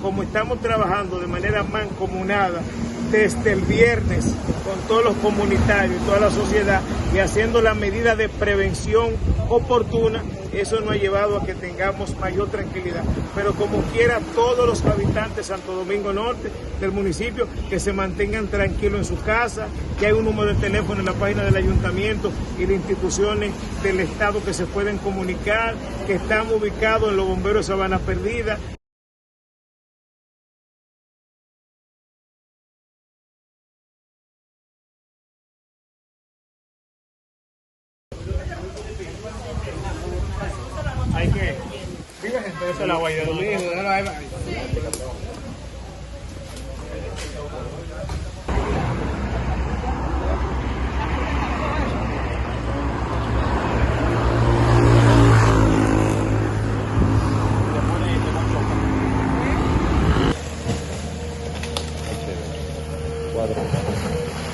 como estamos trabajando de manera mancomunada desde el viernes con todos los comunitarios y toda la sociedad y haciendo la medida de prevención oportuna, eso nos ha llevado a que tengamos mayor tranquilidad. Pero como quiera, todos los habitantes de Santo Domingo Norte, del municipio, que se mantengan tranquilos en su casa, que hay un número de teléfono en la página del ayuntamiento y de instituciones del Estado que se pueden comunicar, que están ubicados en los bomberos de Sabana Perdida. Hay que... Vive gente, esa es la guay de Domingo. Cuatro.